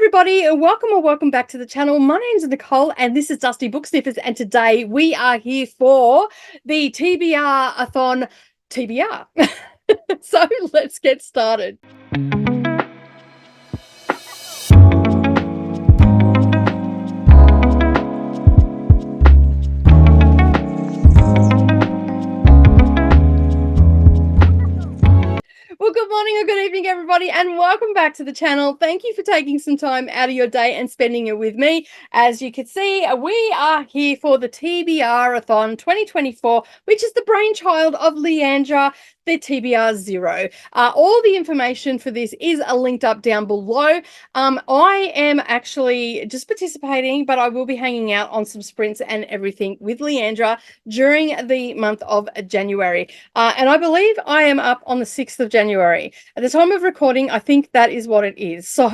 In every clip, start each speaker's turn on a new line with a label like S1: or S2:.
S1: everybody, welcome or welcome back to the channel. My name's Nicole and this is Dusty Book Sniffers, and today we are here for the TBR-athon TBR. So let's get started. Well, good morning or good evening, everybody, and welcome back to the channel. Thank you for taking some time out of your day and spending it with me. As you can see, we are here for the TBR-athon 2024, which is the brainchild of Leandra, the TBR 0. All the information for this is linked up down below. I am actually just participating, but I will be hanging out on some sprints and everything with Leandra during the month of January. And I believe I am up on the 6th of January. At the time of recording, I think that is what it is. So,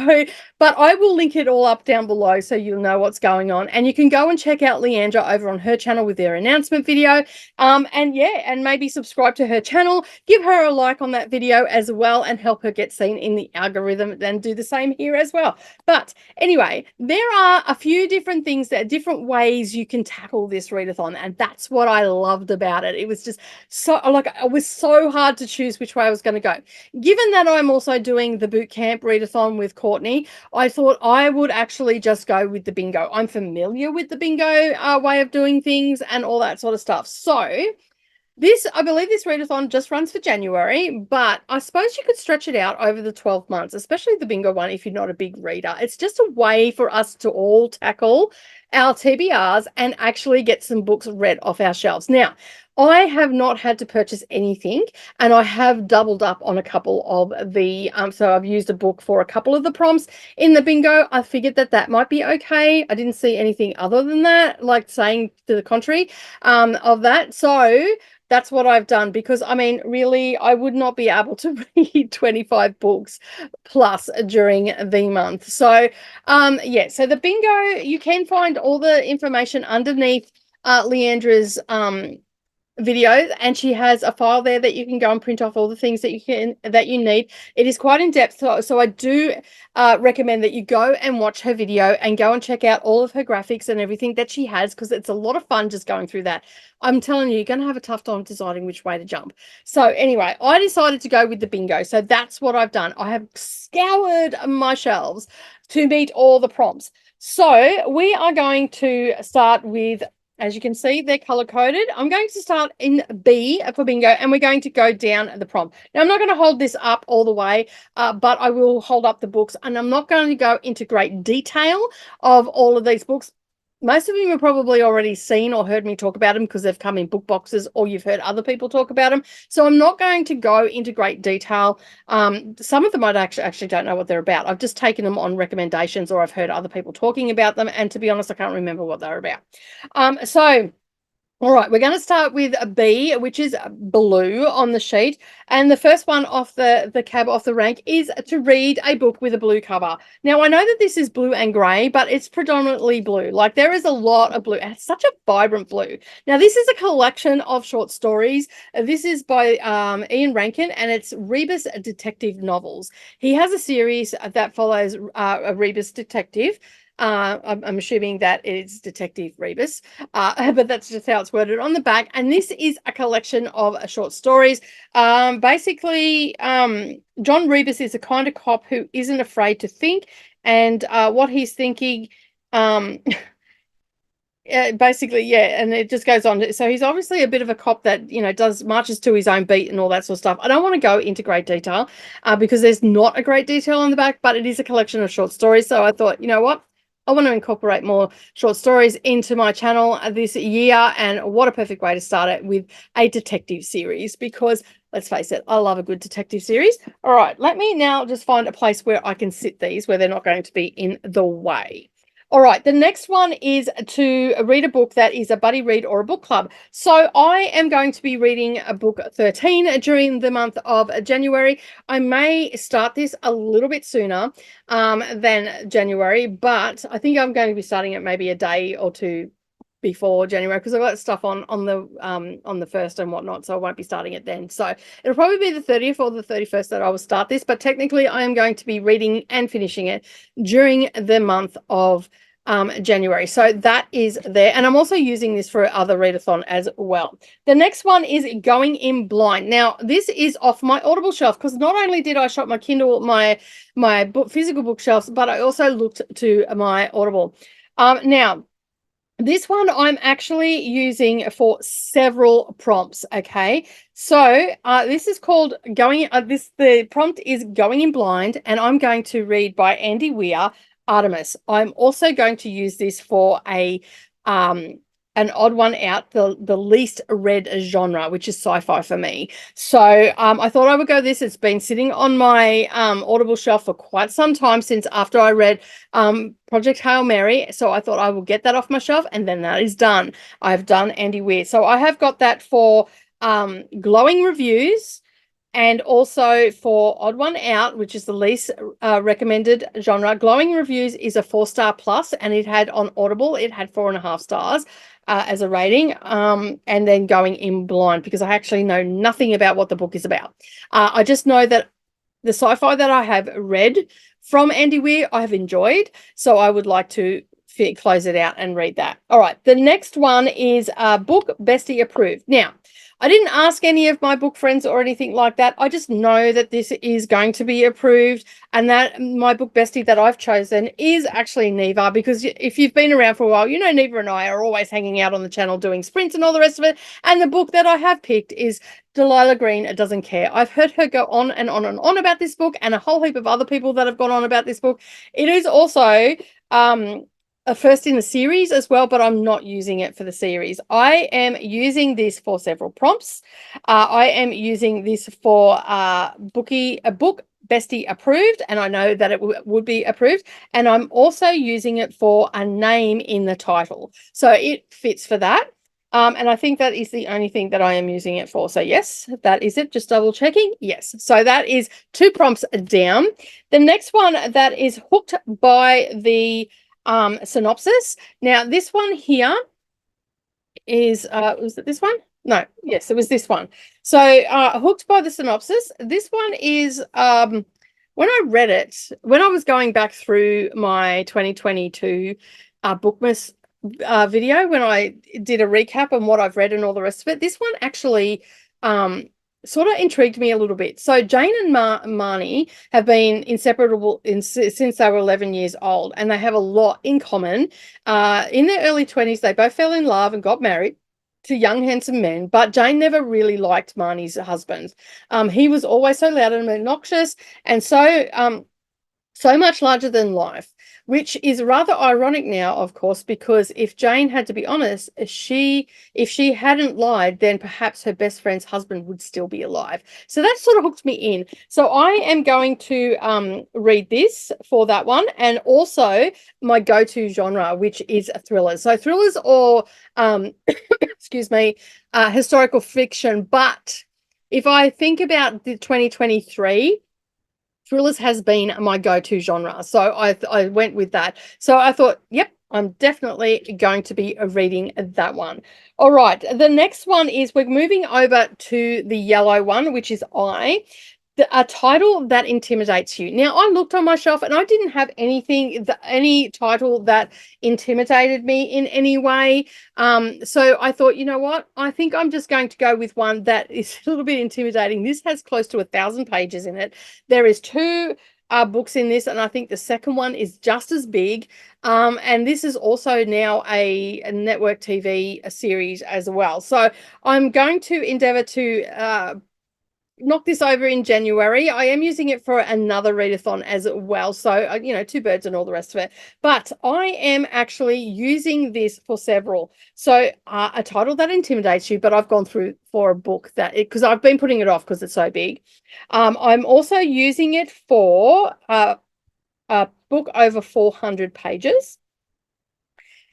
S1: but I will link it all up down below so you'll know what's going on. And you can go and check out Leandra over on her channel with their announcement video. And maybe subscribe to her channel. Give her a like on that video as well and help her get seen in the algorithm, and do the same here as well. But anyway, there are a few different things, that different ways you can tackle this readathon, and that's what I loved about it. It was just so, like, it was so hard to choose which way I was going to go. Given that I'm also doing the boot camp readathon with Courtney, I thought I would actually just go with the bingo. I'm familiar with the bingo way of doing things and all that sort of stuff. So I believe this readathon just runs for January, but I suppose you could stretch it out over the 12 months, especially the bingo one if you're not a big reader. It's just a way for us to all tackle our TBRs and actually get some books read off our shelves. Now, I have not had to purchase anything, and I have doubled up on a couple of the, so I've used a book for a couple of the prompts in the bingo. I figured that might be okay. I didn't see anything other than that, like saying to the contrary of that. So that's what I've done, because I mean, really, I would not be able to read 25 books plus during the month. So yeah, so the bingo, you can find all the information underneath Leandra's videos, and she has a file there that you can go and print off all the things that you need. It is quite in depth, so I do recommend that you go and watch her video and go and check out all of her graphics and everything that she has, because it's a lot of fun just going through that. I'm telling you, you're going to have a tough time deciding which way to jump. So anyway, I decided to go with the bingo, so that's what I've done. I have scoured my shelves to meet all the prompts. So we are going to start with, as you can see, they're color-coded. I'm going to start in B for bingo, and we're going to go down the prompt. Now, I'm not going to hold this up all the way, but I will hold up the books, and I'm not going to go into great detail of all of these books. Most of you have probably already seen or heard me talk about them because they've come in book boxes, or you've heard other people talk about them. So I'm not going to go into great detail. Some of them I actually don't know what they're about. I've just taken them on recommendations, or I've heard other people talking about them. And to be honest, I can't remember what they're about. All right, we're going to start with a B, which is blue on the sheet. And the first one off the cab, off the rank, is to read a book with a blue cover. Now, I know that this is blue and grey, but it's predominantly blue. Like, there is a lot of blue, and it's such a vibrant blue. Now, this is a collection of short stories. This is by Ian Rankin, and it's Rebus Detective Novels. He has a series that follows a Rebus detective. I'm assuming that it's Detective Rebus, but that's just how it's worded on the back. And this is a collection of short stories. Basically, John Rebus is a kind of cop who isn't afraid to think, and what he's thinking, basically, yeah, and it just goes on. So he's obviously a bit of a cop that, you know, marches to his own beat and all that sort of stuff. I don't want to go into great detail because there's not a great detail on the back, but it is a collection of short stories. So I thought, you know what? I want to incorporate more short stories into my channel this year, and what a perfect way to start it with a detective series, because let's face it, I love a good detective series. All right, let me now just find a place where I can sit these, where they're not going to be in the way. All right, the next one is to read a book that is a buddy read or a book club. So I am going to be reading a book 13 during the month of January. I may start this a little bit sooner than January, but I think I'm going to be starting it maybe a day or two before January, because I've got stuff on the 1st and whatnot, so I won't be starting it then. So it'll probably be the 30th or the 31st that I will start this, but technically I am going to be reading and finishing it during the month of January. So that is there. And I'm also using this for other readathon as well. The next one is Going in Blind. Now, this is off my Audible shelf, because not only did I shop my Kindle, my book, physical bookshelves, but I also looked to my Audible. Now, this one I'm actually using for several prompts, okay? So this is called the prompt is Going in Blind, and I'm going to read by Andy Weir, Artemis. I'm also going to use this for an odd one out, the least read genre, which is sci-fi for me. So I thought I would go this. It's been sitting on my Audible shelf for quite some time, since after I read Project Hail Mary. So I thought I will get that off my shelf, and then that is done. I've done Andy Weir. So I have got that for glowing reviews, and also for Odd One Out, which is the least recommended genre. Glowing Reviews is a 4-star plus, and it had on Audible, it had 4.5 stars as a rating. And then Going in Blind, because I actually know nothing about what the book is about. I just know that the sci-fi that I have read from Andy Weir, I have enjoyed. So I would like to close it out and read that. All right. The next one is Book Bestie Approved. Now, I didn't ask any of my book friends or anything like that. I just know that this is going to be approved, and that my book bestie that I've chosen is actually Neva, because if you've been around for a while, you know Neva and I are always hanging out on the channel doing sprints and all the rest of it. And the book that I have picked is Delilah Green Doesn't Care. I've heard her go on and on and on about this book, and a whole heap of other people that have gone on about this book. It is also a first in the series as well, but I'm not using it for the series. I am using this for several prompts. I am using this for book bestie approved, and I know that it would be approved. And I'm also using it for a name in the title, so it fits for that. And I think that is the only thing that I am using it for. So yes, that is it. Just double checking. Yes. So that is 2 prompts down. The next one that is Hooked by the synopsis. Now, this one here is was it this one? No, yes, it was this one. So Hooked by the synopsis. This one is when I read it, when I was going back through my 2022 Bookmas video, when I did a recap on what I've read and all the rest of it, this one actually sort of intrigued me a little bit. So Jane and Marnie have been inseparable since they were 11 years old, and they have a lot in common. In their early 20s, they both fell in love and got married to young, handsome men, but Jane never really liked Marnie's husband. He was always so loud and obnoxious, and so much larger than life, which is rather ironic now, of course, because if Jane had to be honest, if she hadn't lied, then perhaps her best friend's husband would still be alive. So that sort of hooked me in. So I am going to read this for that one, and also my go-to genre, which is thrillers. So thrillers or excuse me, historical fiction. But if I think about the 2023, thrillers has been my go-to genre. So I went with that. So I thought, yep, I'm definitely going to be reading that one. All right. The next one is, we're moving over to the yellow one, which is a title that intimidates you. Now, I looked on my shelf and I didn't have any title that intimidated me in any way. So I thought, you know what? I think I'm just going to go with one that is a little bit intimidating. This has close to 1,000 pages in it. There is 2 books in this, and I think the second one is just as big. And this is also now a network TV series as well. So I'm going to endeavor to knock this over in January. I am using it for another readathon as well. So, you know, 2 birds and all the rest of it. But I am actually using this for several. So a title that intimidates you, but I've gone through for a book because I've been putting it off because it's so big. I'm also using it for a book over 400 pages.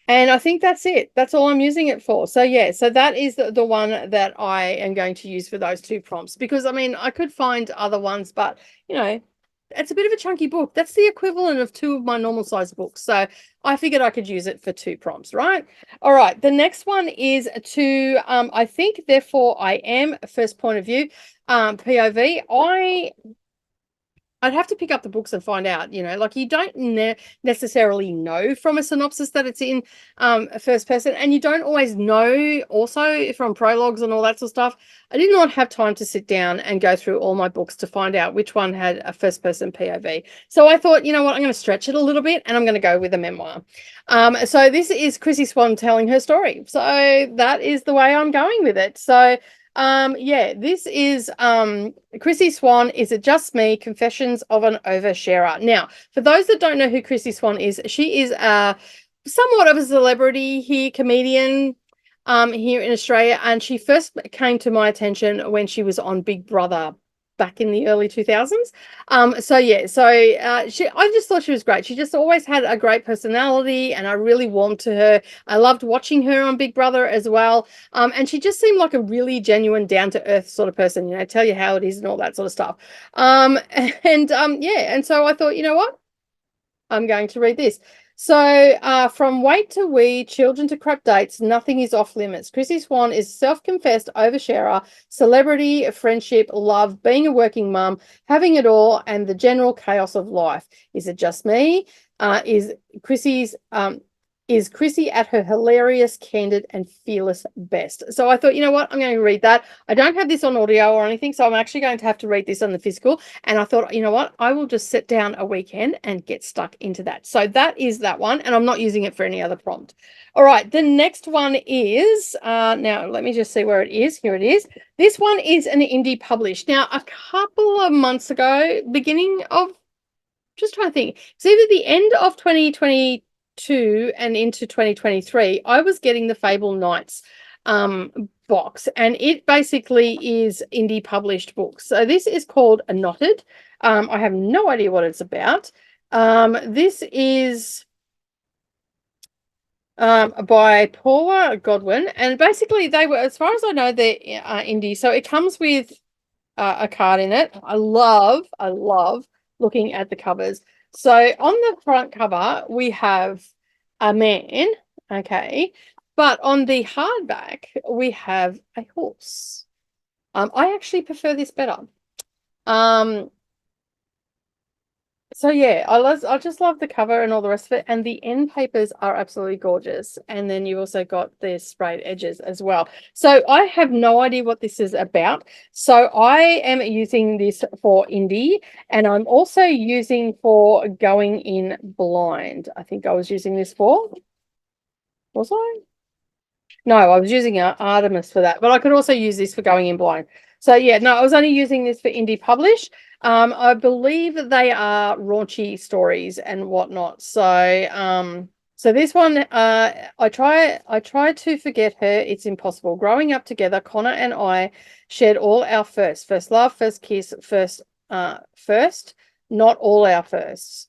S1: And I think that's it. That's all I'm using it for. So yeah, so that is the one that I am going to use for those 2 prompts, because I mean, I could find other ones, but you know, it's a bit of a chunky book. That's the equivalent of 2 of my normal size books. So I figured I could use it for 2 prompts, right? All right. The next one is to, I think, therefore I am, first point of view, POV. I'd have to pick up the books and find out, like you don't necessarily know from a synopsis that it's in first person, and you don't always know also from prologues and all that sort of stuff. I did not have time to sit down and go through all my books to find out which one had a first person POV. So I thought, you know what, I'm going to stretch it a little bit and I'm going to go with a memoir. So this is Chrissy Swan telling her story. So that is the way I'm going with it. So yeah, this is Chrissy Swan, Is It Just Me? Confessions of an Oversharer. Now, for those that don't know who Chrissy Swan is, she is somewhat of a celebrity here, comedian here in Australia, and she first came to my attention when she was on Big Brother back in the early 2000s. So yeah, so I just thought she was great. She just always had a great personality, and I really warmed to her. I loved watching her on Big Brother as well. And she just seemed like a really genuine, down to earth sort of person, tell you how it is and all that sort of stuff. Yeah, and so I thought, you know what? I'm going to read this. So from wait to wee, children to crap dates, nothing is off limits. Chrissy Swan is self-confessed oversharer, celebrity, friendship, love, being a working mum, having it all, and the general chaos of life. Is it just me? Is Chrissy at her hilarious, candid, and fearless best? So I thought, you know what? I'm going to read that. I don't have this on audio or anything, so I'm actually going to have to read this on the physical. And I thought, you know what? I will just sit down a weekend and get stuck into that. So that is that one, and I'm not using it for any other prompt. All right, the next one is, now let me just see where it is. Here it is. This one is an indie published. Now, a couple of months ago, just trying to think, it's either the end of 2022 and into 2023, I was getting the Fable Knights box, and it basically is indie published books. So this is called Knotted. I have no idea what it's about. This is by Paula Godwin, and basically they were, as far as I know, they're indie. So it comes with a card in it. I love looking at the covers. So on the front cover, we have a man, okay, but on the hardback, we have a horse. I actually prefer this better. So yeah, I just love the cover and all the rest of it, and the end papers are absolutely gorgeous. And then you also got the sprayed edges as well. So I have no idea what this is about. So I am using this for indie, and I'm also using for going in blind. I think I was using this for. Was I? No, I was using Artemis for that, but I could also use this for going in blind. So yeah, no, I was only using this for indie publish. I believe that they are raunchy stories and whatnot. So so this one, I try to forget her. It's impossible. Growing up together, Connor and I shared all our first love, first kiss, first, not all our firsts.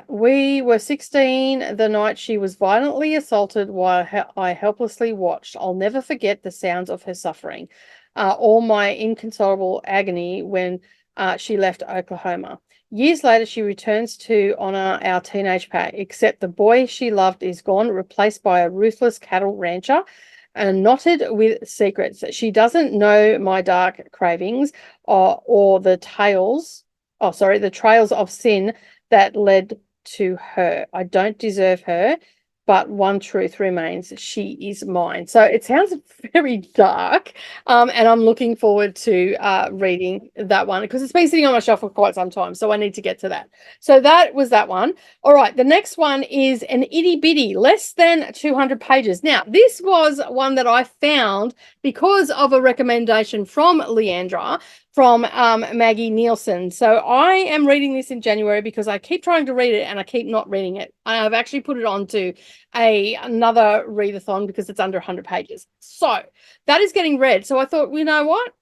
S1: We were 16 the night she was violently assaulted while I helplessly watched. I'll never forget the sounds of her suffering, or my inconsolable agony when she left Oklahoma. Years later, she returns to honor our teenage pact, except the boy she loved is gone, replaced by a ruthless cattle rancher and knotted with secrets. She doesn't know my dark cravings or the the trails of sin that led to her. I don't deserve her, but one truth remains: she is mine. So it sounds very dark, and I'm looking forward to reading that one because it's been sitting on my shelf for quite some time, so I need to get to that. So that was that one. All right, the next one is an itty bitty, less than 200 pages. Now, this was one that I found because of a recommendation from Leandra, from Maggie Nielsen. So I am reading this in January because I keep trying to read it and I keep not reading it. I've actually put it onto another readathon because it's under 100 pages. So that is getting read. So I thought, you know what?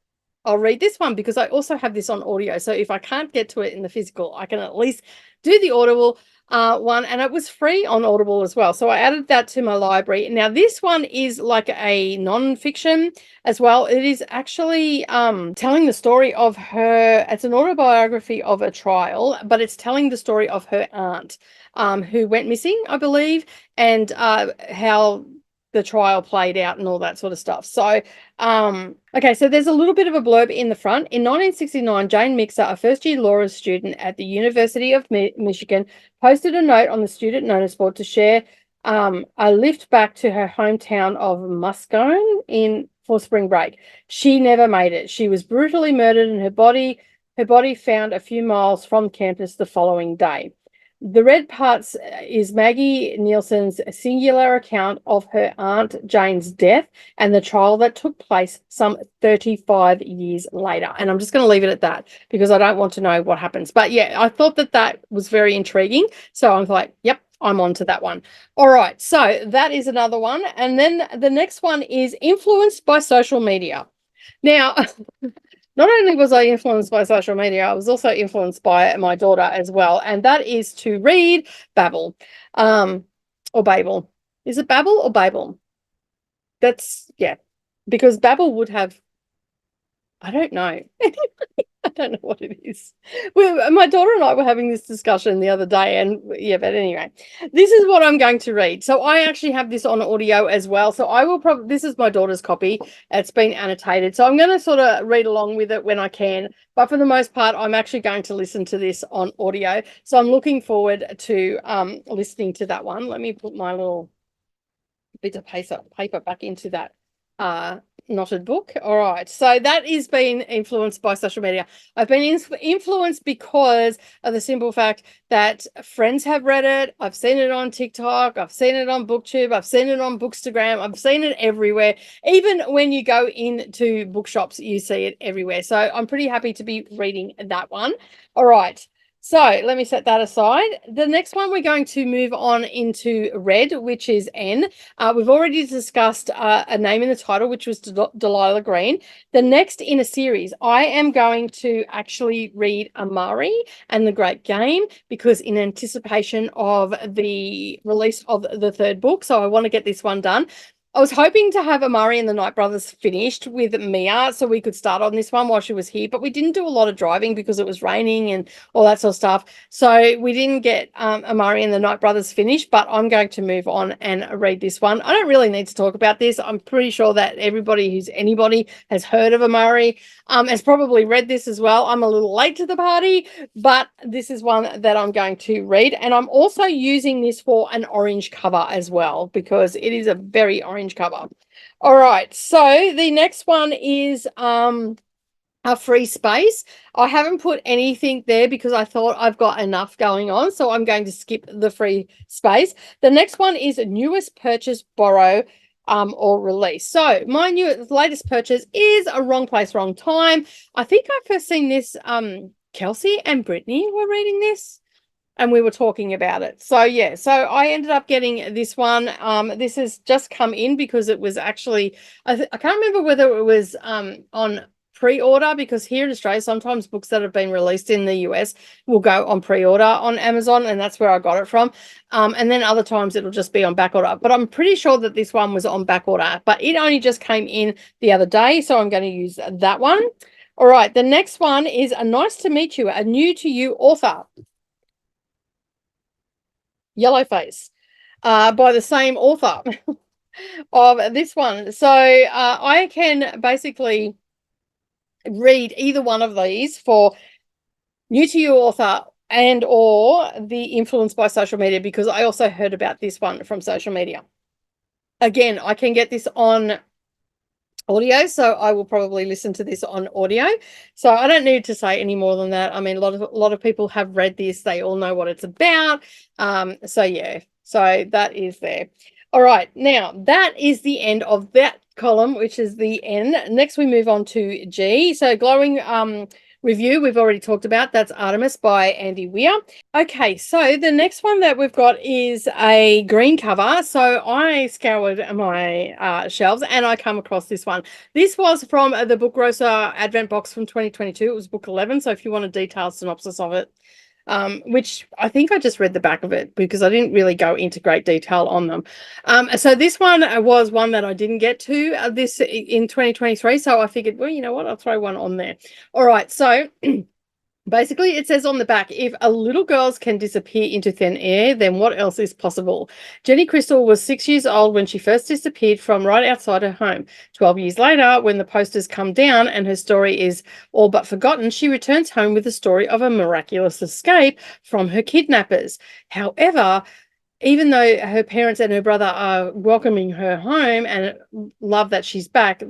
S1: I'll read this one because I also have this on audio. So if I can't get to it in the physical, I can at least do the audible. one, and it was free on Audible as well. So I added that to my library. Now this one is like a non-fiction as well. It is actually telling the story of her. It's an autobiography of a trial, but it's telling the story of her aunt who went missing, I believe, and how the trial played out and all that sort of stuff. So okay, so there's a little bit of a blurb in the front. In 1969, Jane Mixer, a first-year law student at the University of Michigan, posted a note on the student notice board to share a lift back to her hometown of Muscone for spring break. She never made it. She was brutally murdered and her body found a few miles from campus the following day. The red parts is Maggie Nielsen's singular account of her Aunt Jane's death and the trial that took place some 35 years later. And I'm just going to leave it at that because I don't want to know what happens. But yeah, I thought that was very intriguing. So I'm like, yep, I'm on to that one. All right, so that is another one. And then the next one is influenced by social media. Now, not only was I influenced by social media, I was also influenced by my daughter as well, and that is to read Babel, or Babel. Is it Babel or Babel? That's, yeah, because Babel would have, I don't know. I don't know what it is. My daughter and I were having this discussion the other day, and yeah, but anyway, this is what I'm going to read. So I actually have this on audio as well. So I will probably, this is my daughter's copy. It's been annotated. So I'm going to sort of read along with it when I can. But for the most part, I'm actually going to listen to this on audio. So I'm looking forward to listening to that one. Let me put my little bit of paper back into that knotted book. All right, so that is being influenced by social media. I've been influenced because of the simple fact that friends have read it. I've seen it on TikTok, I've seen it on booktube, I've seen it on bookstagram, I've seen it everywhere. Even when you go into bookshops, you see it everywhere. So I'm pretty happy to be reading that one. All right, so let me set that aside. The next one we're going to move on into red, which is N. We've already discussed a name in the title, which was Delilah Green. The next in a series, I am going to actually read Amari and the Great Game because in anticipation of the release of the third book. So I want to get this one done. I was hoping to have Amari and the Night Brothers finished with Mia so we could start on this one while she was here, but we didn't do a lot of driving because it was raining and all that sort of stuff. So we didn't get Amari and the Night Brothers finished, but I'm going to move on and read this one. I don't really need to talk about this. I'm pretty sure that anybody has heard of Amari, has probably read this as well. I'm a little late to the party, but this is one that I'm going to read. And I'm also using this for an orange cover as well because it is a very orange cover. All right, so the next one is a free space. I haven't put anything there because I thought I've got enough going on, so I'm going to skip the free space. The next one is newest purchase, borrow, or release. So my latest purchase is A Wrong Place, Wrong Time. I think I first seen this, Kelsey and Brittany were reading this and we were talking about it. So yeah, so I ended up getting this one. This has just come in because it was actually, I can't remember whether it was on pre-order, because here in Australia, sometimes books that have been released in the US will go on pre-order on Amazon, and that's where I got it from. And then other times it'll just be on back order. But I'm pretty sure that this one was on back order, but it only just came in the other day, so I'm going to use that one. All right, the next one is A Nice to Meet You, a new to you author. Yellowface, by the same author of this one. So I can basically read either one of these for new to you author and or the influence by social media, because I also heard about this one from social media. Again, I can get this on audio, so I will probably listen to this on audio. So I don't need to say any more than that. I mean, a lot of people have read this. They all know what it's about. So yeah, so that is there. All right, now that is the end of that column, which is the N. Next, we move on to G. So glowing review we've already talked about. That's Artemis by Andy Weir. Okay, so the next one that we've got is a green cover. So I scoured my shelves and I come across this one. This was from the Book Grocer Advent Box from 2022. It was book 11. So if you want a detailed synopsis of it, which I think I just read the back of it because I didn't really go into great detail on them. So this one was one that I didn't get to this in 2023. So I figured, well, you know what, I'll throw one on there. All right, so basically, it says on the back, if a little girl can disappear into thin air, then what else is possible? Jenny Crystal was 6 years old when she first disappeared from right outside her home. 12 years later, when the posters come down and her story is all but forgotten, she returns home with the story of a miraculous escape from her kidnappers. However, even though her parents and her brother are welcoming her home and love that she's back,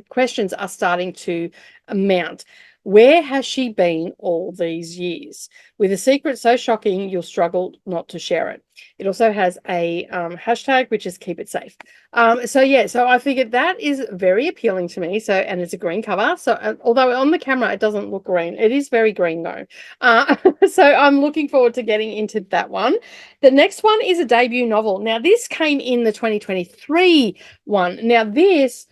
S1: questions are starting to mount. Where has she been all these years? With a secret so shocking, you'll struggle not to share it. It also has a hashtag, which is keep it safe. So I figured that is very appealing to me. So, and it's a green cover. So, although on the camera it doesn't look green, it is very green though. So I'm looking forward to getting into that one. The next one is a debut novel. Now, this came in the 2023 one. Now, this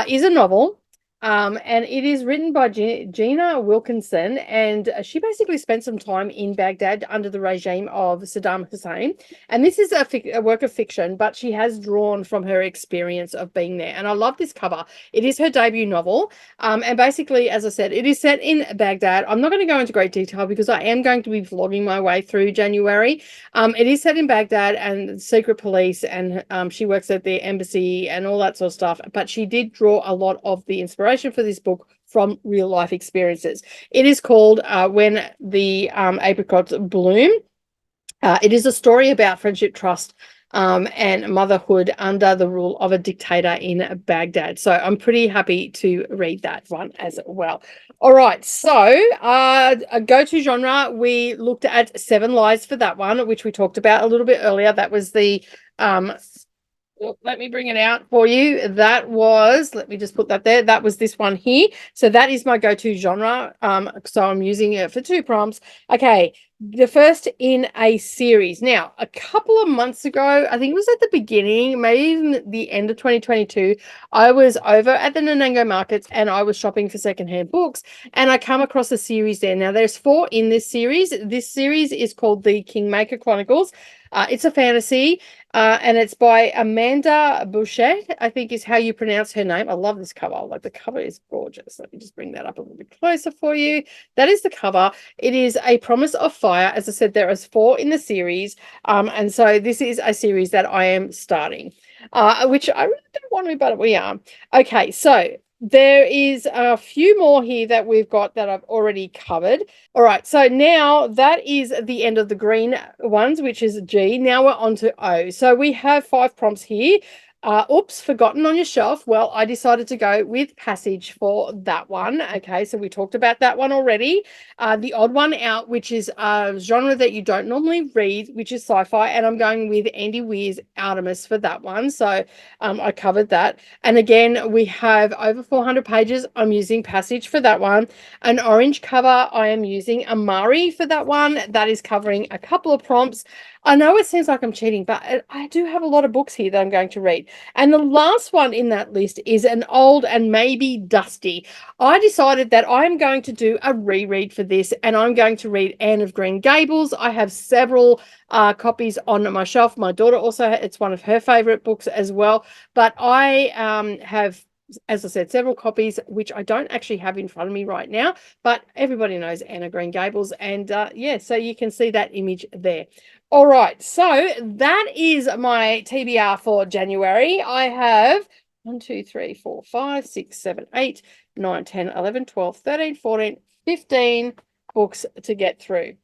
S1: is a novel. And it is written by Gina Wilkinson, and she basically spent some time in Baghdad under the regime of Saddam Hussein. And this is a work of fiction, but she has drawn from her experience of being there. And I love this cover. It is her debut novel. And basically, as I said, it is set in Baghdad. I'm not going to go into great detail because I am going to be vlogging my way through January. It is set in Baghdad and secret police, and she works at the embassy and all that sort of stuff. But she did draw a lot of the inspiration for this book from real life experiences. It is called When the Apricots Bloom. It is a story about friendship, trust, and motherhood under the rule of a dictator in Baghdad. So I'm pretty happy to read that one as well. All right, so a go-to genre, we looked at Seven Lies for that one, which we talked about a little bit earlier. That was the let me bring it out for you. That was, let me just put that there. That was this one here. So that is my go-to genre. So I'm using it for 2 prompts. Okay, the first in a series. Now, a couple of months ago, I think it was at the beginning, maybe even the end of 2022, I was over at the Nanango markets and I was shopping for secondhand books, and I come across a series there. Now, there's 4 in this series. This series is called the Kingmaker Chronicles. It's a fantasy, and it's by Amanda Bouchet, I think is how you pronounce her name. I love this cover. Like, the cover is gorgeous. Let me just bring that up a little bit closer for you. That is the cover. It is A Promise of Fire. As I said, there is 4 in the series, and so this is a series that I am starting, which I really don't want to, but we are. Okay, so there is a few more here that we've got that I've already covered. All right, so now that is the end of the green ones, which is G. Now we're on to O. So we have 5 prompts here. Oops, forgotten on your shelf. Well, I decided to go with Passage for that one. Okay, so we talked about that one already. The odd one out, which is a genre that you don't normally read, which is sci-fi, and I'm going with Andy Weir's Artemis for that one. So I covered that. And again, we have over 400 pages. I'm using Passage for that one. An orange cover, I am using Amari for that one. That is covering a couple of prompts. I know it seems like I'm cheating, but I do have a lot of books here that I'm going to read. And the last one in that list is an old and maybe dusty. I decided that I'm going to do a reread for this, and I'm going to read Anne of Green Gables. I have several copies on my shelf. My daughter also, it's one of her favorite books as well. But I have, as I said, several copies, which I don't actually have in front of me right now, but everybody knows Anne of Green Gables. And yeah, so you can see that image there. All right, so that is my TBR for January. I have 1, 2, 3, 4, 5, 6, 7, 8, 9, 10, 11, 12, 13, 14, 15 books to get through.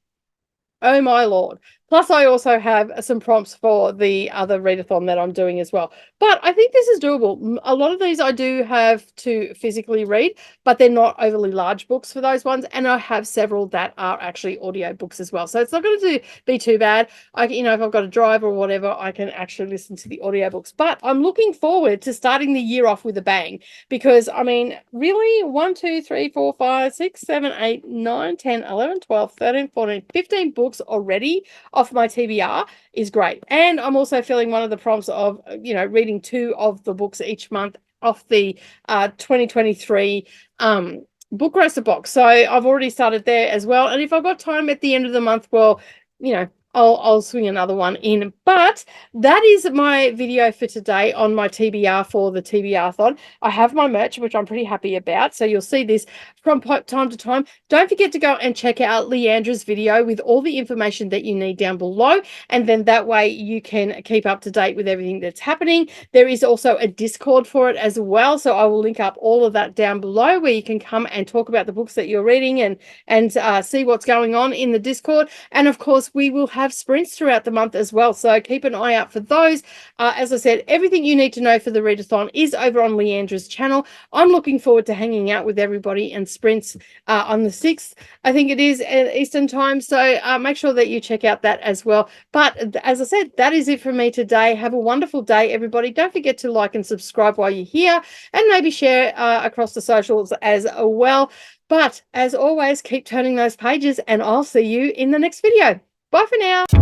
S1: Oh my Lord. Plus, I also have some prompts for the other readathon that I'm doing as well. But I think this is doable. A lot of these I do have to physically read, but they're not overly large books for those ones. And I have several that are actually audio books as well. So it's not going to be too bad. If I've got to drive or whatever, I can actually listen to the audiobooks. But I'm looking forward to starting the year off with a bang, because, I mean, really, 1, 2, 3, 4, 5, 6, 7, 8, 9, 10, 11, 12, 13, 14, 15 books already off my TBR is great. And I'm also filling one of the prompts of, reading 2 of the books each month off the 2023 book roster box. So I've already started there as well. And if I've got time at the end of the month, well, you know, I'll swing another one in. But that is my video for today on my TBR for the TBRathon. I have my merch, which I'm pretty happy about. So you'll see this from time to time. Don't forget to go and check out Leandra's video with all the information that you need down below. And then that way you can keep up to date with everything that's happening. There is also a Discord for it as well. So I will link up all of that down below where you can come and talk about the books that you're reading and see what's going on in the Discord. And of course, we will have sprints throughout the month as well. So keep an eye out for those. As I said, everything you need to know for the readathon is over on Leandra's channel. I'm looking forward to hanging out with everybody and sprints on the 6th, I think it is, Eastern time. So make sure that you check out that as well. But as I said, that is it for me today. Have a wonderful day, everybody. Don't forget to like and subscribe while you're here, and maybe share across the socials as well. But as always, keep turning those pages, and I'll see you in the next video. Bye for now.